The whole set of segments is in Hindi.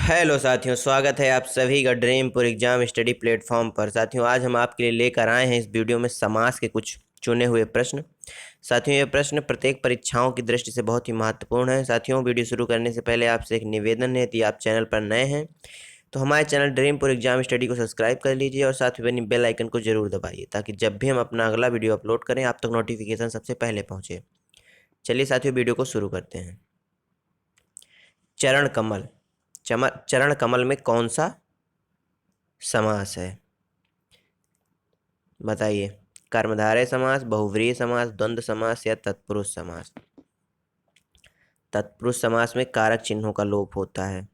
हेलो साथियों, स्वागत है आप सभी का ड्रीमपुर एग्जाम स्टडी प्लेटफॉर्म पर। साथियों, आज हम आपके लिए लेकर आए हैं इस वीडियो में समास के कुछ चुने हुए प्रश्न। साथियों, ये प्रश्न प्रत्येक परीक्षाओं की दृष्टि से बहुत ही महत्वपूर्ण है। साथियों, वीडियो शुरू करने से पहले आपसे एक निवेदन है, यदि आप चैनल पर नए हैं तो हमारे चैनल ड्रीमपुर एग्जाम स्टडी को सब्सक्राइब कर लीजिए और साथ ही बनी बेल आइकन को जरूर दबाइए ताकि जब भी हम अपना अगला वीडियो अपलोड करें आप तक नोटिफिकेशन सबसे पहले पहुँचे। चलिए साथियों, वीडियो को शुरू करते हैं। चरण कमल। चरण कमल में कौन सा समास है? बताइए। कर्मधारय समास, बहुव्रीहि समास, द्वंद्व समास या तत्पुरुष समास? तत्पुरुष समास में कारक चिन्हों का लोप होता है।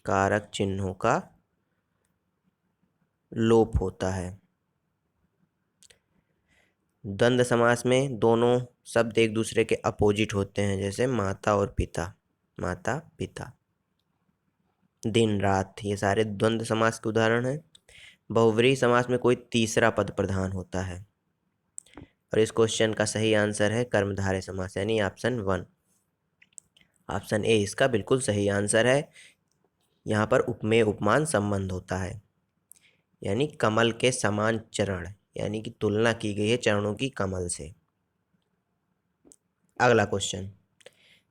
कारक चिन्हों का लोप होता है। द्वंद्व समास में दोनों शब्द एक दूसरे के अपोजिट होते हैं, जैसे माता और पिता, माता पिता, दिन रात, ये सारे द्वंद्व समास के उदाहरण हैं। बहुव्रीहि समास में कोई तीसरा पद प्रधान होता है और इस क्वेश्चन का सही आंसर है कर्मधारय समास, यानी ऑप्शन 1। ऑप्शन ए इसका बिल्कुल सही आंसर है। यहाँ पर उपमेय उपमान संबंध होता है, यानी कमल के समान चरण, यानी कि तुलना की गई है चरणों की कमल से। अगला क्वेश्चन,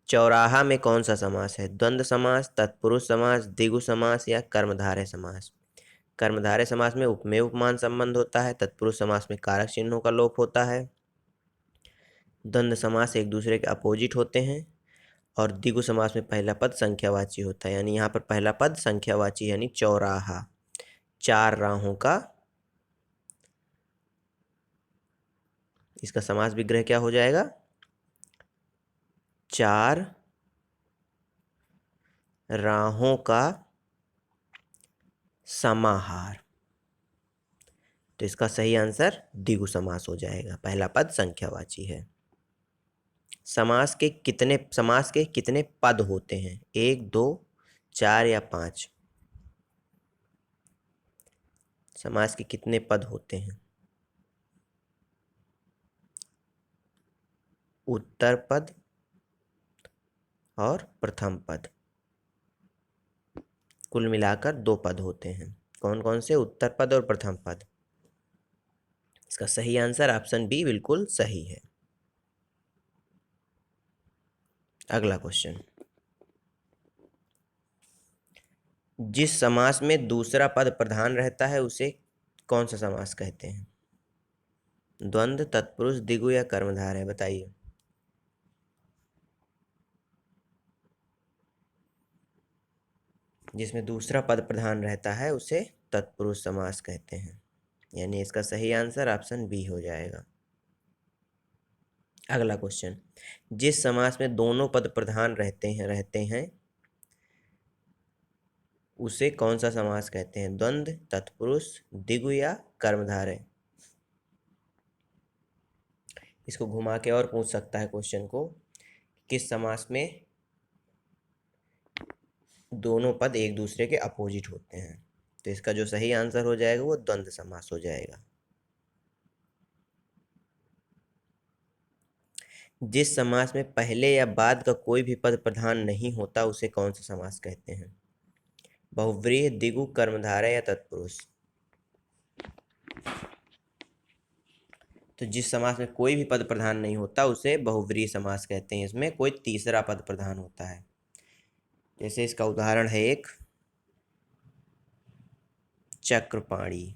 चौराहा में कौन सा समास है? द्वंद्व समास, तत्पुरुष समास, द्विगु समास या कर्मधारय समास? कर्मधारय समास में उपमेय उपमान संबंध होता है, तत्पुरुष समास में कारक चिन्हों का लोप होता है, द्वंद्व समास एक दूसरे के अपोजिट होते हैं और द्विगु समास में पहला पद संख्यावाची होता है, यानी यहाँ पर पहला पद संख्यावाची, यानी चौराहा, चार राहों का। इसका समास विग्रह क्या हो जाएगा? चार राहों का समाहार। तो इसका सही आंसर द्विगु समास हो जाएगा, पहला पद संख्यावाची है। समास के कितने पद होते हैं? 1, 2, 4 या 5? समास के कितने पद होते हैं? उत्तर पद और प्रथम पद, कुल मिलाकर 2 पद होते हैं। कौन कौन से? उत्तर पद और प्रथम पद। इसका सही आंसर ऑप्शन बी बिल्कुल सही है। अगला क्वेश्चन, जिस समास में दूसरा पद प्रधान रहता है उसे कौन सा समास कहते हैं? द्वंद्व, तत्पुरुष, द्विगु या कर्मधारय? बताइए। जिसमें दूसरा पद प्रधान रहता है उसे तत्पुरुष समास कहते हैं, यानी इसका सही आंसर ऑप्शन बी हो जाएगा। अगला क्वेश्चन, जिस समास में दोनों पद प्रधान रहते हैं उसे कौन सा समास कहते हैं? द्वंद्व, तत्पुरुष, द्विगु या कर्मधारय? इसको घुमा के और पूछ सकता है क्वेश्चन को, किस समास में दोनों पद एक दूसरे के अपोजिट होते हैं? तो इसका जो सही आंसर हो जाएगा वो द्वंद्व समास हो जाएगा। जिस समास में पहले या बाद का कोई भी पद प्रधान नहीं होता उसे कौन सा समास कहते हैं? बहुव्रीहि, द्विगु, कर्मधारय या तत्पुरुष? तो जिस समास में कोई भी पद प्रधान नहीं होता उसे बहुव्रीहि समास कहते हैं, इसमें कोई तीसरा पद प्रधान होता है। जैसे इसका उदाहरण है एक चक्रपाणी,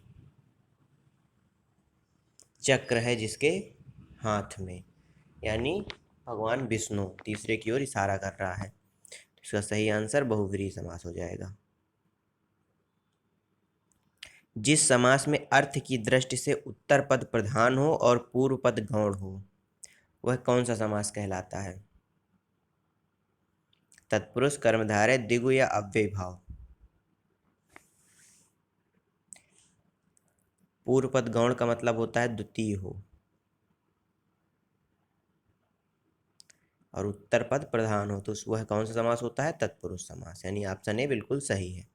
चक्र है जिसके हाथ में, यानी भगवान विष्णु तीसरे की ओर इशारा कर रहा है। इसका सही आंसर बहुव्रीहि समास हो जाएगा। जिस समास में अर्थ की दृष्टि से उत्तर पद प्रधान हो और पूर्व पद गौण हो वह कौन सा समास कहलाता है? तत्पुरुष, कर्मधारय, द्विगु या अव्यय भाव? पूर्व पद गौण का मतलब होता है द्वितीय हो और उत्तर पद प्रधान हो, तो वह कौन सा समास होता है? तत्पुरुष समास, यानी ऑप्शन ए बिल्कुल सही है।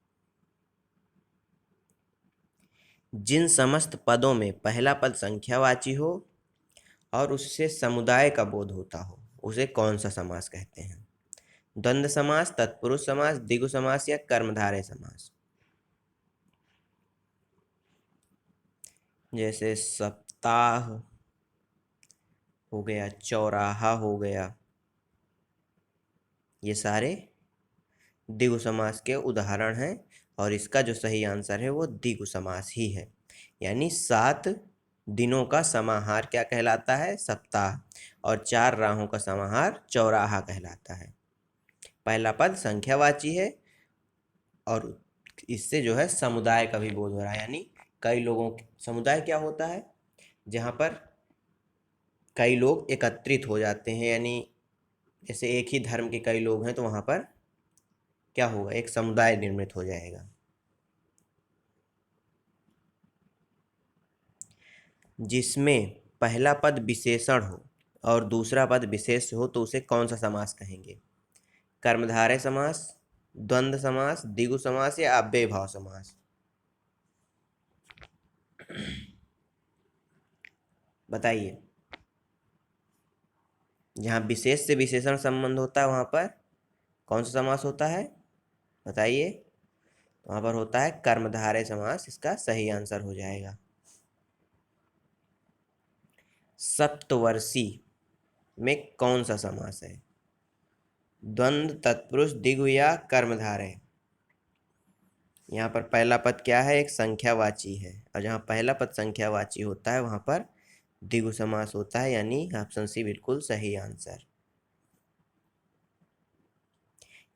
जिन समस्त पदों में पहला पद संख्यावाची हो और उससे समुदाय का बोध होता हो उसे कौन सा समास कहते हैं? द्वंद्व समास, तत्पुरुष समास, द्विगु समास या कर्मधारय समास। जैसे सप्ताह हो गया, चौराहा हो गया, ये सारे द्विगु समास के उदाहरण हैं और इसका जो सही आंसर है वो द्विगु समास ही है। यानी 7 दिनों का समाहार क्या कहलाता है? सप्ताह। और 4 राहों का समाहार चौराहा कहलाता है। पहला पद संख्यावाची है और इससे जो है समुदाय का भी बोध हो रहा है। यानी कई लोगों, समुदाय क्या होता है? जहाँ पर कई लोग एकत्रित हो जाते हैं, यानी जैसे एक ही धर्म के कई लोग हैं तो वहाँ पर क्या होगा? एक समुदाय निर्मित हो जाएगा। जिसमें पहला पद विशेषण हो और दूसरा पद विशेष हो तो उसे कौन सा समास कहेंगे? कर्मधारय समास, द्वंद्व समास, द्विगु समास या अव्यय भाव समास? बताइए। जहाँ विशेष से विशेषण संबंध होता है वहाँ पर कौन सा समास होता है? बताइए। वहाँ पर होता है कर्मधारय समास। इसका सही आंसर हो जाएगा। सप्तवर्षी में कौन सा समास है? द्वंद्व, तत्पुरुष, द्विगु या कर्मधारय? यहाँ पर पहला पद क्या है? एक संख्यावाची है और जहाँ पहला पद संख्यावाची होता है वहाँ पर द्विगु समास होता है, यानी ऑप्शन सी बिल्कुल सही आंसर।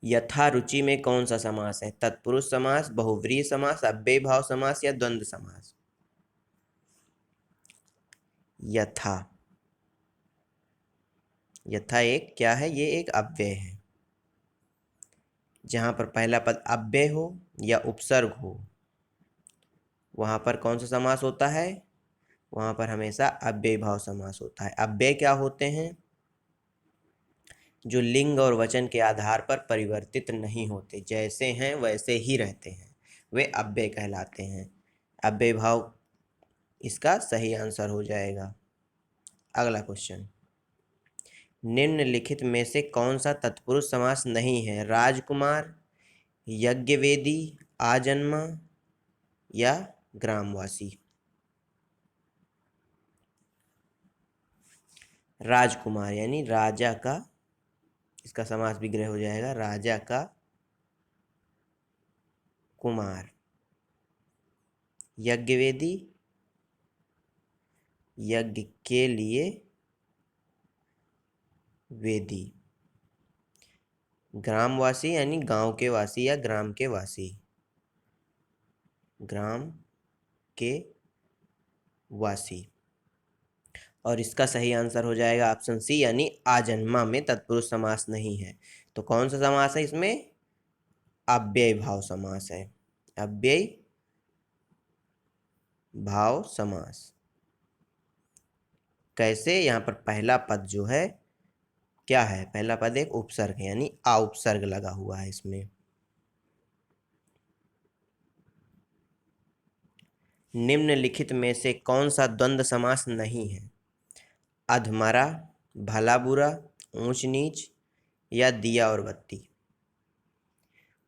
यथारुचि में कौन सा समास है? तत्पुरुष समास, बहुव्रीहि समास, अव्यय भाव समास या द्वंद्व समास? यथा, यथा एक क्या है? ये एक अव्यय है। जहां पर पहला पद अव्यय हो या उपसर्ग हो वहां पर कौन सा समास होता है? वहां पर हमेशा अव्यय भाव समास होता है। अव्यय क्या होते हैं? जो लिंग और वचन के आधार पर परिवर्तित नहीं होते, जैसे हैं वैसे ही रहते हैं, वे अव्यय कहलाते हैं। अव्यय भाव इसका सही आंसर हो जाएगा। अगला क्वेश्चन, निम्नलिखित में से कौन सा तत्पुरुष समास नहीं है? राजकुमार, यज्ञवेदी, आजन्मा या ग्रामवासी? राजकुमार यानी राजा का, इसका समास विग्रह हो जाएगा राजा का कुमार। यज्ञवेदी, यज्ञ के लिए वेदी। ग्रामवासी यानी गांव के वासी या ग्राम के वासी, ग्राम के वासी। और इसका सही आंसर हो जाएगा ऑप्शन सी, यानी आजन्मा में तत्पुरुष समास नहीं है। तो कौन सा समास है इसमें? अव्यय भाव समास है। अव्यय भाव समास। कैसे? यहाँ पर पहला पद जो है क्या है? पहला पद एक उपसर्ग है, यानी आ उपसर्ग लगा हुआ है इसमें। निम्नलिखित में से कौन सा द्वंद्व समास नहीं है? अधमरा, भला बुरा, ऊंच नीच या दिया और बत्ती?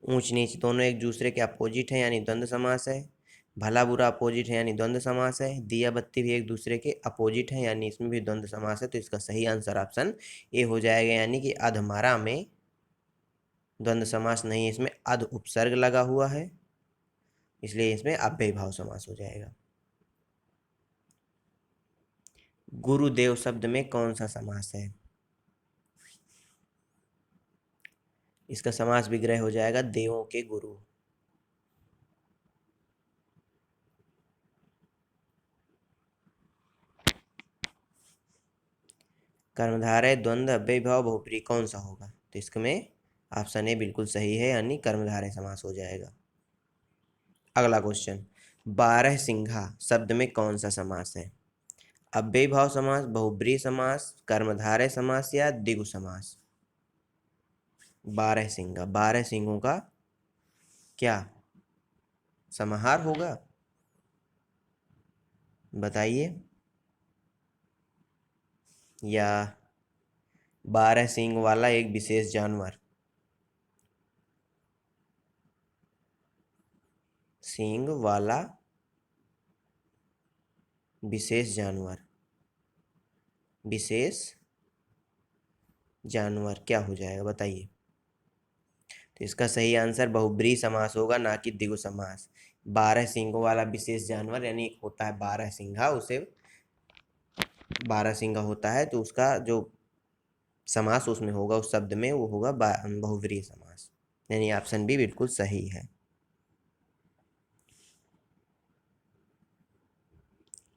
ऊंच नीच दोनों एक दूसरे के अपोजिट है यानी द्वंद्व समास है। भला बुरा अपोजिट है यानी द्वंद्व समास है। दिया बत्ती भी एक दूसरे के अपोजिट है यानी इसमें भी द्वंद्व समास है। तो इसका सही आंसर ऑप्शन ए हो जाएगा, यानी कि अधमरा में द्वंद्व समास नहीं है, इसमें अध उपसर्ग लगा हुआ है, इसलिए इसमें अव्यय भाव समास हो जाएगा। गुरुदेव शब्द में कौन सा समास है? इसका समास विग्रह हो जाएगा देवों के गुरु। कर्मधारय, द्वंद्व, अव्यय भाव, बहुब्रीहि कौन सा होगा? तो इसमें ऑप्शन ए बिल्कुल सही है, यानी कर्मधारय समास हो जाएगा। अगला क्वेश्चन, बारहसिंघा शब्द में कौन सा समास है? अव्यय भाव समास, बहुब्रीहि समास, कर्मधारय समास या द्विगु समास? बारहसिंघा, बारह सिंहों का क्या समाहार होगा? बताइए। या 12 सींग वाला एक विशेष जानवर? सींग वाला विशेष जानवर, विशेष जानवर क्या हो जाएगा बताइए। तो इसका सही आंसर बहुब्रीहि समास होगा, ना कि द्विगु समास। 12 सींगों वाला विशेष जानवर यानी एक होता है 12 सिंघा, उसे 12 सिंघा होता है, तो उसका जो समास उसमें होगा, उस शब्द में, वो होगा बहुब्रीहि समास। यानी ऑप्शन बी बिल्कुल सही है।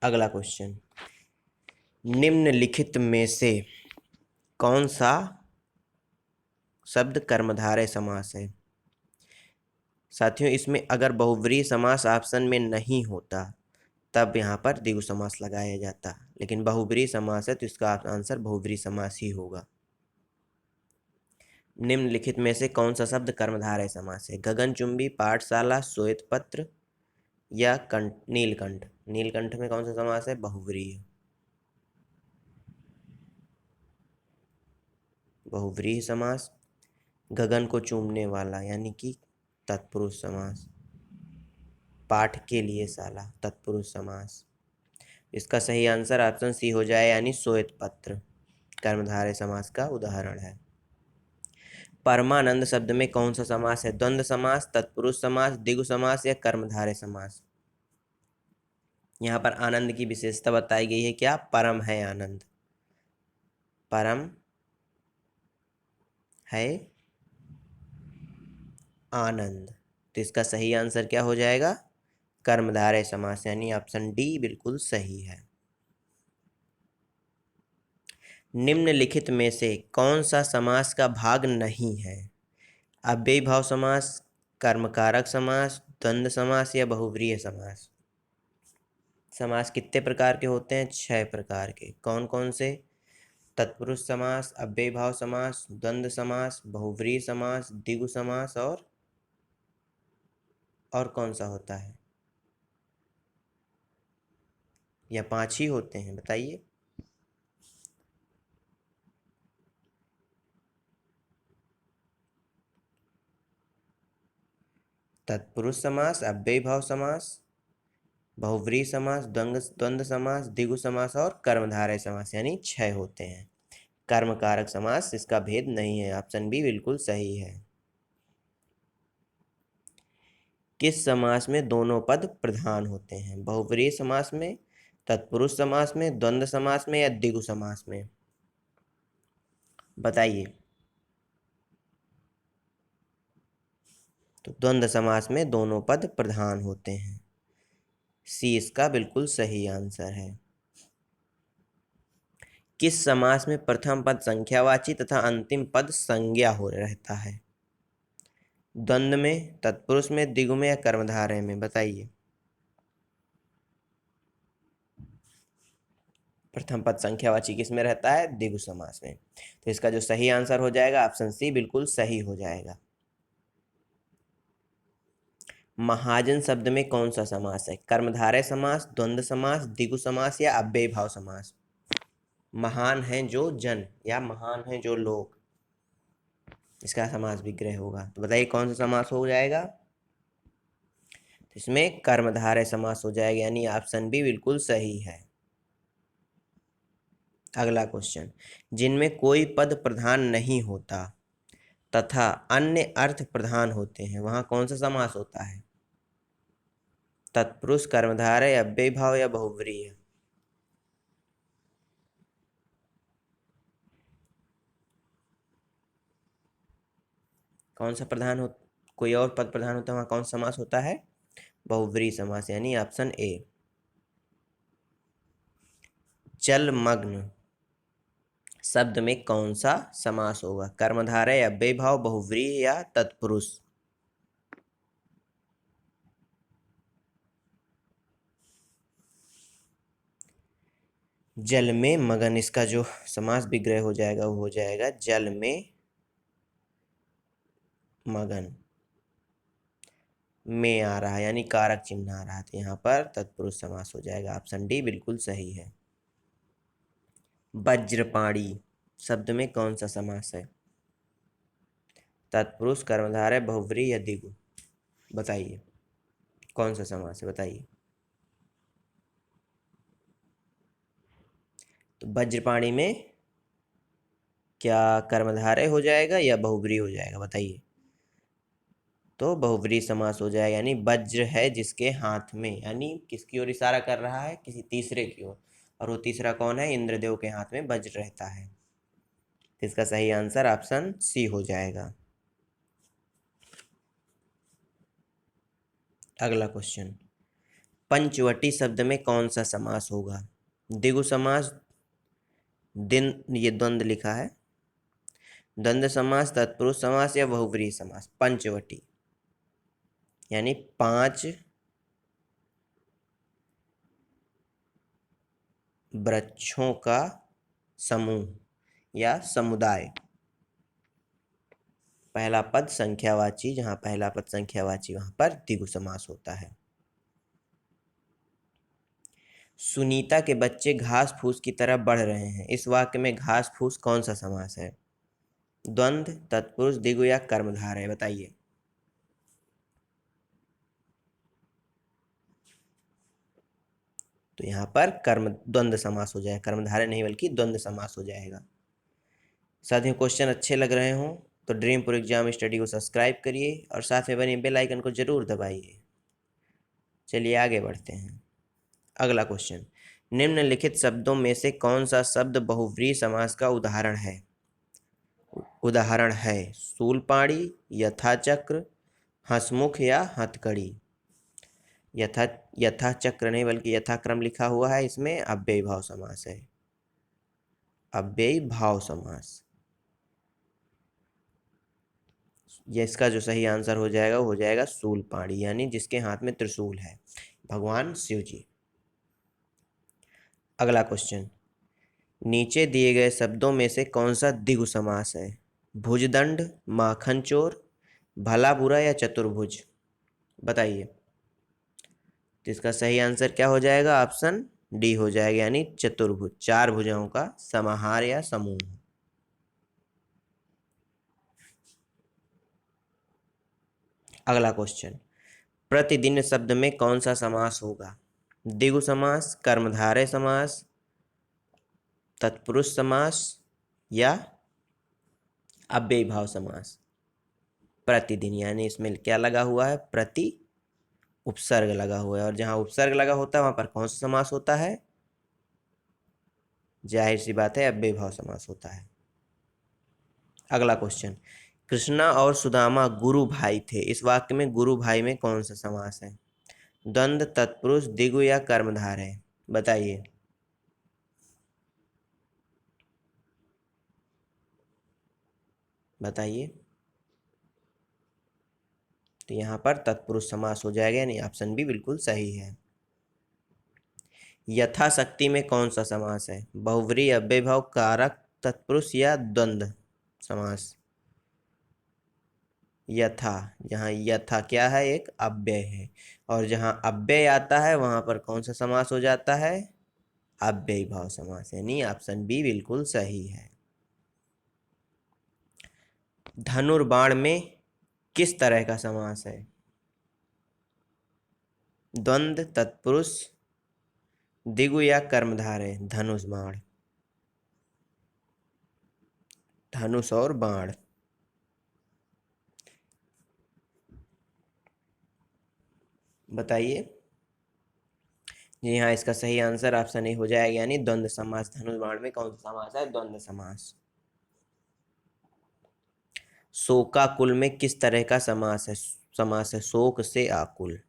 अगला क्वेश्चन, निम्नलिखित में से कौन सा शब्द कर्मधारय समास है। साथियों, इसमें अगर बहुव्रीहि समास ऑप्शन में नहीं होता तब यहाँ पर द्विगु समास लगाया जाता, लेकिन बहुव्रीहि समास है तो इसका आंसर बहुव्रीहि समास ही होगा। निम्नलिखित में से कौन सा शब्द कर्मधारय समास है। गगनचुंबी, पाठशाला, श्वेतपत्र या नीलकंठ। नीलकंठ में कौन सा समास है, बहुव्रीहि। बहुव्रीहि समास। गगन को चूमने वाला यानी कि तत्पुरुष समास। पाठ के लिए शाला, तत्पुरुष समास। इसका सही आंसर ऑप्शन सी हो जाए, यानी श्वेतपत्र कर्मधारय समास का उदाहरण है। परमानंद शब्द में कौन सा समास है। द्वंद्व समास, तत्पुरुष समास, द्विगु समास या कर्मधारय समास। यहाँ पर आनंद की विशेषता बताई गई है, क्या, परम है आनंद, परम है आनंद। तो इसका सही आंसर क्या हो जाएगा, कर्मधारय समास, यानी ऑप्शन डी बिल्कुल सही है। निम्नलिखित में से कौन सा समास का भाग नहीं है। अव्ययी भाव समास, कर्मकारक समास, द्वंद्व समास या बहुव्रीहि समास। समास कितने प्रकार के होते हैं, 6 प्रकार के। कौन कौन से, तत्पुरुष समास, अव्ययी भाव समास, द्वंद्व समास, बहुव्रीहि समास, द्विगु समास और कौन सा होता है, या 5 ही होते हैं, बताइए। तत्पुरुष समास, अव्ययी भाव समास, बहुव्रीहि समास, द्वंद्व समास, द्विगु समास और कर्मधारय समास, यानी 6 होते हैं। कर्मकारक समास इसका भेद नहीं है, ऑप्शन बी बिल्कुल सही है। किस समास में दोनों पद प्रधान होते हैं। बहुव्रीहि समास में, तत्पुरुष समास में, द्वंद्व समास में या द्विगु समास में, बताइए। तो द्वंद्व समास में दोनों पद प्रधान होते हैं, सी इसका बिल्कुल सही आंसर है। किस समास में प्रथम पद संख्यावाची तथा अंतिम पद संज्ञा हो रहता है। द्वंद्व में, तत्पुरुष में, द्विगु में या कर्मधारय में, बताइए। प्रथम पद संख्यावाची किस में रहता है, द्विगु समास में। तो इसका जो सही आंसर हो जाएगा, ऑप्शन सी बिल्कुल सही हो जाएगा। महाजन शब्द में कौन सा समास है। कर्मधारय समास, द्वंद्व समास, द्विगु समास या अव्ययी भाव समास। महान है जो जन या महान है जो लोग, इसका समास विग्रह होगा। तो बताइए कौन सा समास हो जाएगा। तो इसमें कर्मधारय समास हो जाएगा, यानी ऑप्शन बी बिल्कुल सही है। अगला क्वेश्चन, जिनमें कोई पद प्रधान नहीं होता तथा अन्य अर्थ प्रधान होते हैं, वहां कौन सा समास होता है। तत्पुरुष, कर्मधारय, अव्ययी भाव या बहुव्रीहि। कौन सा प्रधान हो, कोई और पद प्रधान होता है, वहां कौन सा समास होता है, बहुव्रीहि समास, यानी ऑप्शन ए। जलमग्न शब्द में कौन सा समास होगा। कर्मधारय, अव्ययी भाव, बहुव्रीहि या तत्पुरुष। जल में मगन, इसका जो समास विग्रह हो जाएगा वो हो जाएगा जल में मगन। में आ रहा है यानी कारक चिन्ह आ रहा है, तो यहाँ पर तत्पुरुष समास हो जाएगा, ऑप्शन डी बिल्कुल सही है। वज्रपाणी शब्द में कौन सा समास है। तत्पुरुष, कर्मधारय, बहुव्रीहि या द्विगु, बताइए। कौन सा समास है बताइए। तो वज्रपाणी में क्या कर्मधारय हो जाएगा या बहुब्रीहि हो जाएगा बताइए। तो बहुब्रीहि समास हो जाएगा, यानी वज्र है जिसके हाथ में, यानी किसकी ओर इशारा कर रहा है, किसी तीसरे की ओर, और वो तीसरा कौन है, इंद्रदेव के हाथ में वज्र रहता है। इसका सही आंसर ऑप्शन सी हो जाएगा। अगला क्वेश्चन, पंचवटी शब्द में कौन सा समास होगा। द्विगु समास, दिन, ये द्वंद्व लिखा है, द्वंद्व समास, तत्पुरुष समास या बहुब्रीहि समास। पंचवटी यानी 5 वृक्षों का समूह या समुदाय। पहला पद संख्यावाची, जहां पहला पद संख्यावाची वहां पर द्विगु समास होता है। सुनीता के बच्चे घास फूस की तरफ बढ़ रहे हैं, इस वाक्य में घास फूस कौन सा समास है। द्वंद्व, तत्पुरुष, द्विगु या कर्मधारय बताइए। तो यहाँ पर कर्म द्वंद्व समास हो जाएगा, कर्मधारय नहीं बल्कि द्वंद्व समास हो जाएगा। साथियों, क्वेश्चन अच्छे लग रहे हों तो ड्रीम प्रो एग्जाम स्टडी को सब्सक्राइब करिए और साथ में बनी बेल आइकन को जरूर दबाइए। चलिए आगे बढ़ते हैं। अगला क्वेश्चन, निम्नलिखित शब्दों में से कौन सा शब्द बहुव्रीहि समास का उदाहरण है। उदाहरण है शूलपाणी, यथाचक्र, हंसमुख या हथकड़ी। यथा यथाचक्र नहीं बल्कि यथाक्रम लिखा हुआ है, इसमें अव्ययी भाव समास है। अव्ययी भाव समास, ये इसका जो सही आंसर हो जाएगा वो हो जाएगा शूलपाणी, यानी जिसके हाथ में त्रिशूल है, भगवान शिव जी। अगला क्वेश्चन, नीचे दिए गए शब्दों में से कौन सा द्विगु समास है। भुजदंड, माखन चोर, भला बुरा या चतुर्भुज बताइए। तो इसका सही आंसर क्या हो जाएगा, ऑप्शन डी हो जाएगा, यानी चतुर्भुज, 4 भुजाओं का समाहार या समूह। अगला क्वेश्चन, प्रतिदिन शब्द में कौन सा समास होगा। द्विगु समास, कर्मधारय समास, तत्पुरुष समास या अव्ययी भाव समास। प्रतिदिन यानी इसमें क्या लगा हुआ है, प्रति उपसर्ग लगा हुआ है, और जहां उपसर्ग लगा होता है वहां पर कौन सा समास होता है, जाहिर सी बात है अव्ययी भाव समास होता है। अगला क्वेश्चन, कृष्णा और सुदामा गुरु भाई थे, इस वाक्य में गुरु भाई में कौन सा समास है। द्वंद्व, तत्पुरुष, द्विगु या कर्मधारय बताइए। बताइए। तो यहाँ पर तत्पुरुष समास हो जाएगा, यानी ऑप्शन बी बिल्कुल सही है। यथाशक्ति में कौन सा समास है। बहुव्रीहि, अव्ययी भाव, कारक, तत्पुरुष या द्वंद्व समास। यथा, जहाँ यथा क्या है, एक अव्यय है, और जहाँ अव्यय आता है वहां पर कौन सा समास हो जाता है, अव्ययी भाव समास, यानी ऑप्शन बी बिल्कुल सही है। धनुर्बाण में किस तरह का समास है। द्वंद्व, तत्पुरुष, द्विगु या कर्मधारय। धनुष बाण, धनुष और बाण बताइए। जी हाँ, इसका सही आंसर ऑप्शन ए हो जाएगा, यानी द्वंद्व समास। धनुष बाण में कौन सा समास है, द्वंद्व समास। शोकाकुल में किस तरह का समास है। समास है शोक से आकुल।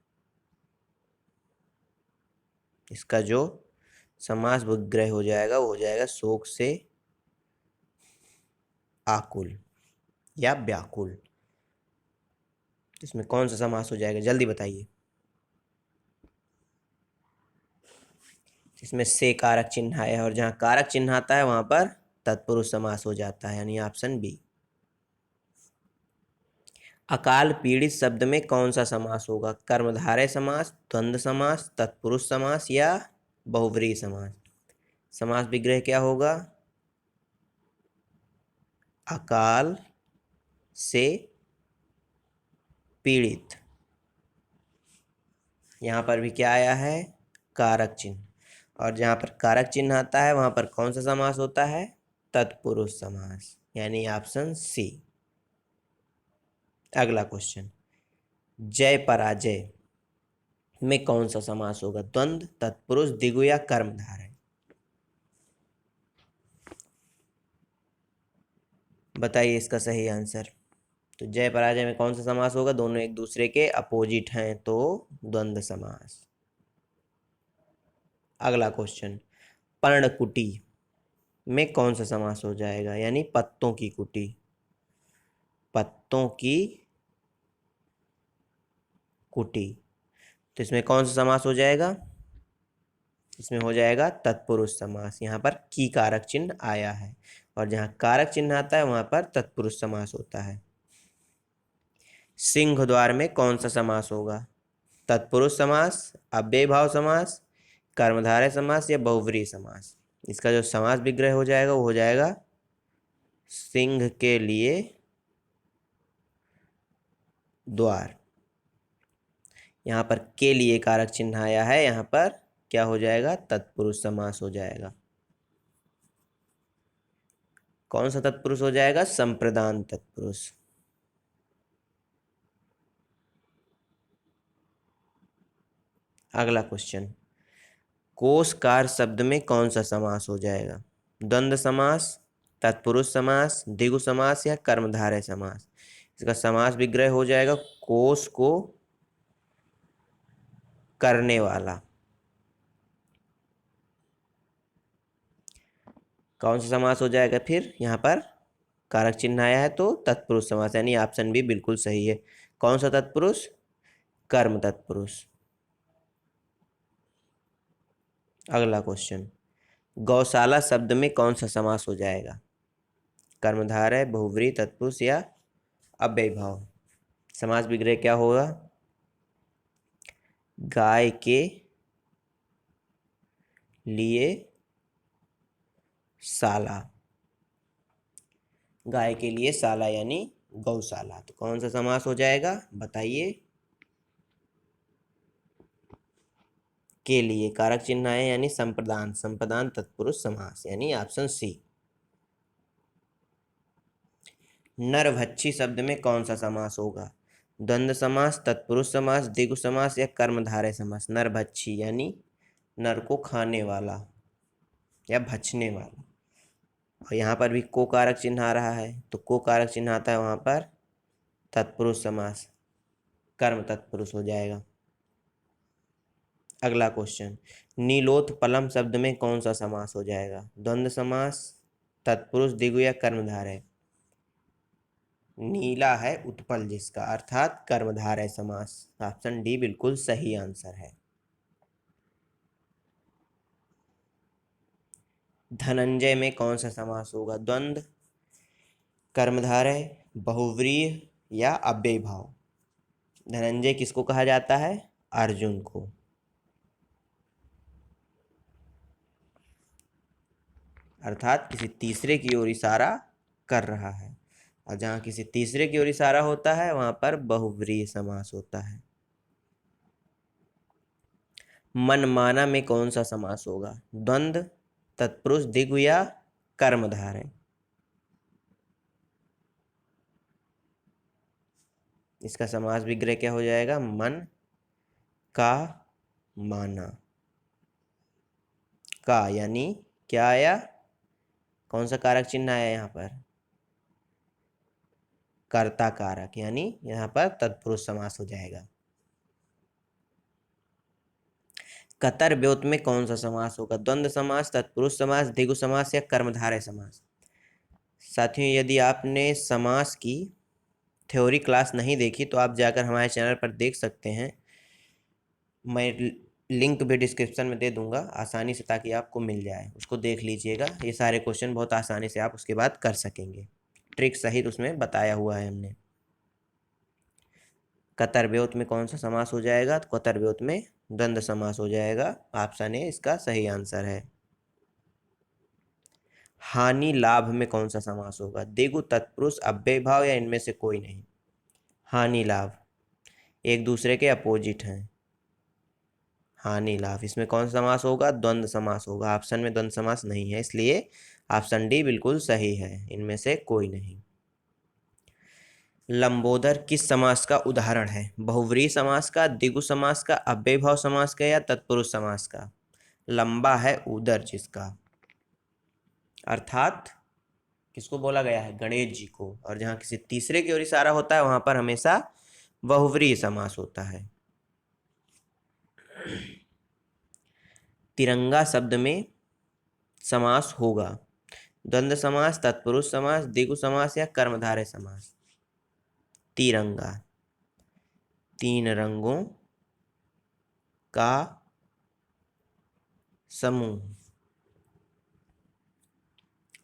इसका जो समास विग्रह हो जाएगा वो हो जाएगा शोक से आकुल या व्याकुल। इसमें कौन सा समास हो जाएगा, जल्दी बताइए। इसमें से कारक चिन्ह है, और जहां कारक चिन्ह आता है वहां पर तत्पुरुष समास हो जाता है, यानी ऑप्शन बी। अकाल पीड़ित शब्द में कौन सा समास होगा। कर्मधारय समास, द्वंद्व समास, तत्पुरुष समास या बहुव्रीहि समास। समास विग्रह क्या होगा, अकाल से पीड़ित। यहाँ पर भी क्या आया है, कारक चिन्ह। और जहाँ पर कारक चिन्ह आता है वहाँ पर कौन सा समास होता है, तत्पुरुष समास, यानी ऑप्शन सी। अगला क्वेश्चन, जय पराजय में कौन सा समास होगा, द्वंद्व, तत्पुरुष, द्विगु या कर्मधारय। बताइए इसका सही आंसर। तो जय पराजय में कौन सा समास होगा, दोनों एक दूसरे के अपोजिट हैं, तो द्वंद्व समास। अगला क्वेश्चन, पर्णकुटी में कौन सा समास हो जाएगा, यानी पत्तों की कुटी, पत्तों की कुटी। तो इसमें कौन सा समास हो जाएगा, इसमें हो जाएगा तत्पुरुष समास। यहाँ पर की कारक चिन्ह आया है, और जहाँ कारक चिन्ह आता है वहां पर तत्पुरुष समास होता है। सिंह द्वार में कौन सा समास होगा, तत्पुरुष समास, अव्ययी भाव समास, कर्मधारय समास या बहुव्रीहि समास। इसका जो समास विग्रह हो जाएगा वो हो जाएगा सिंह के लिए द्वार। यहाँ पर के लिए कारक चिन्ह आया है, यहाँ पर क्या हो जाएगा, तत्पुरुष समास हो जाएगा। कौन सा तत्पुरुष हो जाएगा, संप्रदान तत्पुरुष। अगला क्वेश्चन, कोशकार शब्द में कौन सा समास हो जाएगा, द्वंद्व समास, तत्पुरुष समास, द्विगु समास या कर्मधारय समास। इसका समास विग्रह हो जाएगा कोश को करने वाला। कौन सा समास हो जाएगा फिर, यहाँ पर कारक चिन्ह आया है तो तत्पुरुष समास, यानी ऑप्शन बी बिल्कुल सही है। कौन सा तत्पुरुष, कर्म तत्पुरुष। अगला क्वेश्चन, गौशाला शब्द में कौन सा समास हो जाएगा, कर्मधारय, बहुव्रीहि, तत्पुरुष या अव्ययी भाव। समास विग्रह क्या होगा, गाय के लिए शाला, गाय के लिए शाला यानी गौशाला। तो कौन सा समास हो जाएगा बताइए। के लिए कारक चिन्ह है यानी संप्रदान, संप्रदान तत्पुरुष समास, यानी ऑप्शन सी। नरभक्षी शब्द में कौन सा समास होगा, द्वंद्व समास, तत्पुरुष समास, द्विगु समास या कर्मधारय समास। नरभक्षी यानी नर को खाने वाला या भक्षने वाला। और यहाँ पर भी को कारक चिन्ह आ रहा है, तो को कारक चिन्ह आता है वहां पर तत्पुरुष समास, कर्म तत्पुरुष हो जाएगा। अगला क्वेश्चन, नीलोत्पलम शब्द में कौन सा समास हो जाएगा, द्वंद्व समास, तत्पुरुष, द्विगु या कर्मधारय। नीला है उत्पल जिसका, अर्थात कर्मधारय समास। ऑप्शन डी बिल्कुल सही आंसर है। धनंजय में कौन सा समास होगा, द्वंद्व, कर्मधारय, बहुव्रीहि या अव्ययी भाव। धनंजय किसको कहा जाता है, अर्जुन को। अर्थात किसी तीसरे की ओर इशारा कर रहा है, और जहां किसी तीसरे की ओर इशारा होता है वहां पर बहुव्रीहि समास होता है। मनमाना में कौन सा समास होगा, द्वंद्व, तत्पुरुष, द्विगु या कर्मधारय। इसका समास विग्रह क्या हो जाएगा, मन का माना। का यानी क्या आया, कौन सा कारक चिन्ह आया यहाँ पर, कर्ता कारक, यानी यहाँ पर तत्पुरुष समास हो जाएगा। कतर व्योत में कौन सा समास होगा, द्वंद्व समास, तत्पुरुष समास, द्विगु समास या कर्मधारय समास। साथियों, यदि आपने समास की थ्योरी क्लास नहीं देखी तो आप जाकर हमारे चैनल पर देख सकते हैं, मैं लिंक भी डिस्क्रिप्शन में दे दूंगा आसानी से, ताकि आपको मिल जाए, उसको देख लीजिएगा। ये सारे क्वेश्चन बहुत आसानी से आप उसके बाद कर सकेंगे, ट्रिक सहित उसमें बताया हुआ है हमने। कतर व्योत में कौन सा समास हो जाएगा, तो कतर व्योत में द्वंद्व समास हो जाएगा। ऑप्शन ए इसका सही आंसर है। हानि लाभ में कौन सा समास होगा, द्विगु, तत्पुरुष, अव्ययी भाव या इनमें से कोई नहीं। हानि लाभ एक दूसरे के अपोजिट हैं। हानि लाभ। इसमें कौन सा समास होगा? द्वंद्व समास होगा। ऑप्शन में द्वंद्व समास नहीं है, इसलिए ऑप्शन डी बिल्कुल सही है, इनमें से कोई नहीं। लंबोदर किस समास का उदाहरण है? बहुव्रीहि समास का, द्विगु समास का, अव्ययीभाव समास का या तत्पुरुष समास का? लंबा है उदर जिसका, अर्थात किसको बोला गया है? गणेश जी को। और जहां किसी तीसरे की ओर इशारा होता है वहां पर हमेशा बहुव्रीहि समास होता है। तिरंगा शब्द में समास होगा द्वंद्व समास, तत्पुरुष समास, द्विगु समास या कर्मधारय समास? तिरंगा, तीन रंगों का समूह।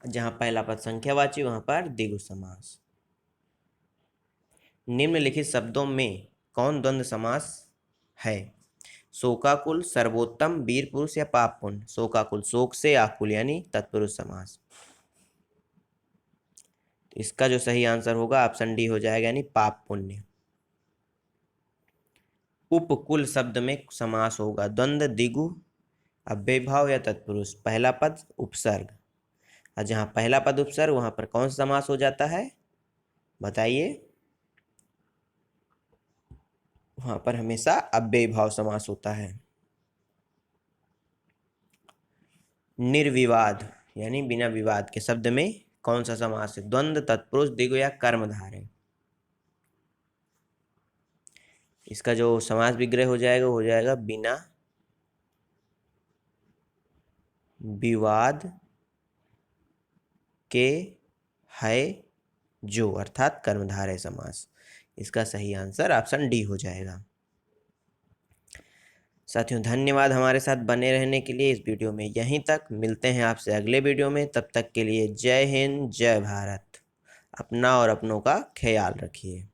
जहां पहला पद संख्यावाची वहां पर द्विगु समास। निम्नलिखित शब्दों में कौन द्वंद्व समास है? शोकाकुल, सर्वोत्तम, वीर पुरुष या पाप पुण्य? शोकाकुल, शोक से आकुल यानी तत्पुरुष समास। इसका जो सही आंसर होगा ऑप्शन डी हो जाएगा, यानी पाप पुण्य। उपकुल शब्द में समास होगा द्वंद्व, द्विगु, अव्ययीभाव या तत्पुरुष? पहला पद उपसर्ग, और जहां पहला पद उपसर्ग वहां पर कौन सा समास हो जाता है? बताइए। वहां पर हमेशा अव्ययीभाव समास होता है। निर्विवाद यानी बिना विवाद के शब्द में कौन सा समास है? द्वंद्व, तत्पुरुष, द्विगु या कर्मधारय? इसका जो समास विग्रह हो जाएगा वो हो जाएगा बिना विवाद के है जो, अर्थात कर्मधारय समास। इसका सही आंसर ऑप्शन डी हो जाएगा। साथियों धन्यवाद हमारे साथ बने रहने के लिए। इस वीडियो में यहीं तक, मिलते हैं आपसे अगले वीडियो में। तब तक के लिए जय हिंद, जय भारत। अपना और अपनों का ख्याल रखिए।